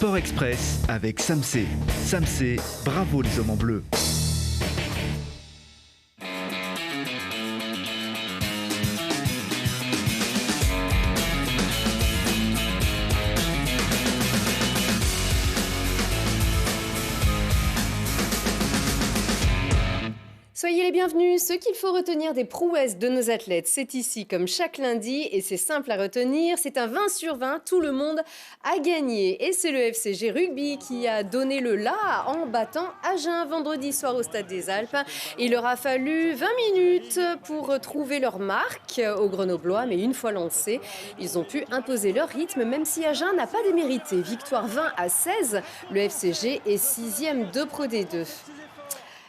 Sport Express avec Samsé. Samsé, bravo les hommes en bleu. Soyez les bienvenus. Ce qu'il faut retenir des prouesses de nos athlètes, c'est ici comme chaque lundi et c'est simple à retenir. C'est un 20 sur 20, tout le monde a gagné. Et c'est le FCG Rugby qui a donné le la en battant Agen vendredi soir au Stade des Alpes. Il leur a fallu 20 minutes pour trouver leur marque aux Grenoblois, mais une fois lancés, ils ont pu imposer leur rythme, même si Agen n'a pas démérité. Victoire 20-16, le FCG est 6e de Pro D2.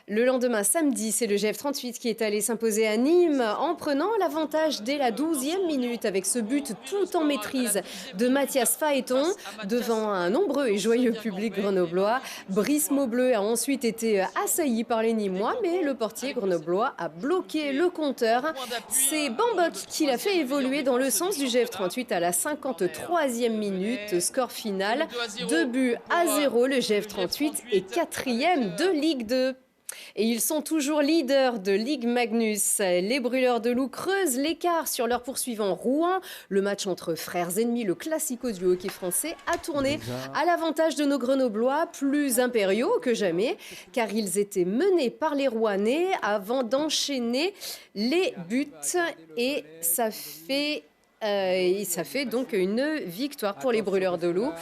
Le lendemain, samedi, c'est le GF38 qui est allé s'imposer à Nîmes en prenant l'avantage dès la 12e minute avec ce but tout en maîtrise de Mathias Phaéton devant un nombreux et joyeux public grenoblois. Brice Maubleu a ensuite été assailli par les Nîmois, mais le portier grenoblois a bloqué le compteur. C'est Bambok qui l'a fait évoluer dans le sens du GF38 à la 53e minute. Score final, 2-0. Le GF38 est 4e de Ligue 2. Et ils sont toujours leaders de Ligue Magnus. Les Brûleurs de Loup creusent l'écart sur leur poursuivant Rouen. Le match entre frères ennemis, le classico du hockey français, a tourné à l'avantage de nos Grenoblois, plus impériaux que jamais, car ils étaient menés par les Rouennais avant d'enchaîner les buts. Et ça fait donc une victoire pour les Brûleurs de Loup.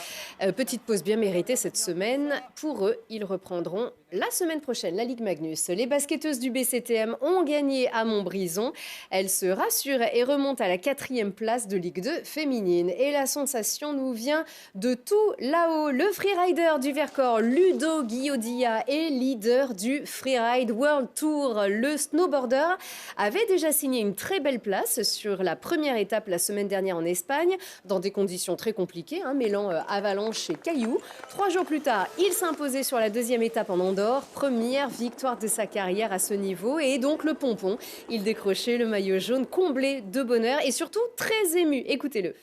Petite pause bien méritée cette semaine. Pour eux, ils reprendront la semaine prochaine la Ligue Magnus. Les basketteuses du BCTM ont gagné à Montbrison. Elles se rassurent et remontent à la 4e place de Ligue 2 féminine. Et la sensation nous vient de tout là-haut. Le freerider du Vercors, Ludo Guiodia, est leader du Freeride World Tour. Le snowboarder avait déjà signé une très belle place sur la première étape la semaine dernière en Espagne, dans des conditions très compliquées, mêlant avalanche et cailloux. 3 jours plus tard, il s'imposait sur la 2e étape en Andorre. Première victoire de sa carrière à ce niveau. Et donc le pompon, il décrochait le maillot jaune comblé de bonheur et surtout très ému. Écoutez-le.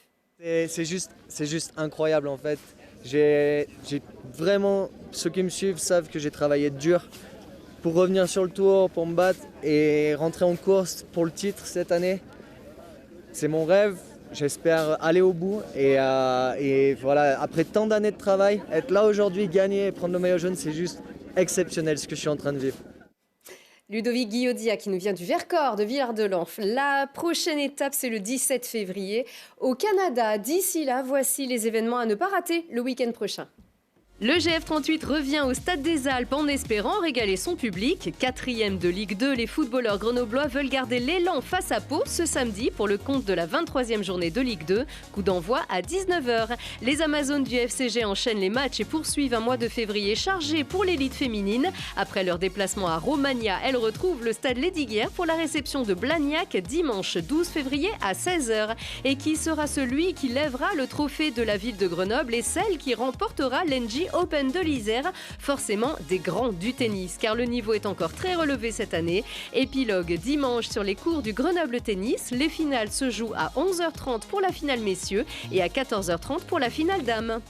C'est juste incroyable en fait. J'ai vraiment, ceux qui me suivent savent que j'ai travaillé dur pour revenir sur le tour, pour me battre et rentrer en course pour le titre cette année. C'est mon rêve, j'espère aller au bout et voilà, après tant d'années de travail, être là aujourd'hui, gagner et prendre le maillot jaune, c'est juste exceptionnel ce que je suis en train de vivre. Ludovic Guiodia qui nous vient du Vercors, de Villard-de-Lans. La prochaine étape, c'est le 17 février au Canada. D'ici là, voici les événements à ne pas rater le week-end prochain. Le GF38 revient au Stade des Alpes en espérant régaler son public. 4e de Ligue 2, les footballeurs grenoblois veulent garder l'élan face à Pau ce samedi pour le compte de la 23e journée de Ligue 2. Coup d'envoi à 19h. Les Amazones du FCG enchaînent les matchs et poursuivent un mois de février chargé pour l'élite féminine. Après leur déplacement à Romagna, elles retrouvent le Stade Lesdiguières pour la réception de Blagnac dimanche 12 février à 16h. Et qui sera celui qui lèvera le trophée de la ville de Grenoble et celle qui remportera l'Engie Open de l'Isère, forcément des grands du tennis, car le niveau est encore très relevé cette année. Épilogue dimanche sur les cours du Grenoble Tennis. Les finales se jouent à 11h30 pour la finale messieurs et à 14h30 pour la finale dames.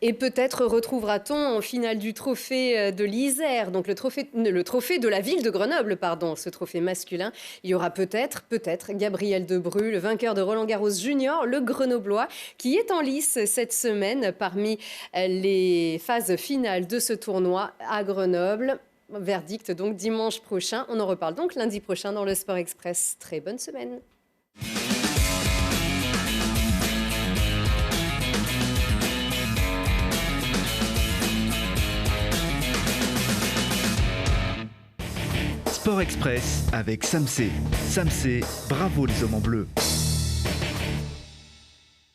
Et peut-être retrouvera-t-on en finale du trophée de l'Isère, donc le trophée de la ville de Grenoble, ce trophée masculin. Il y aura peut-être Gabriel Debrue, le vainqueur de Roland-Garros Junior, le Grenoblois, qui est en lice cette semaine parmi les phases finales de ce tournoi à Grenoble. Verdict donc dimanche prochain. On en reparle donc lundi prochain dans le Sport Express. Très bonne semaine. Sport Express avec Samsé. Samsé, bravo les hommes en bleu.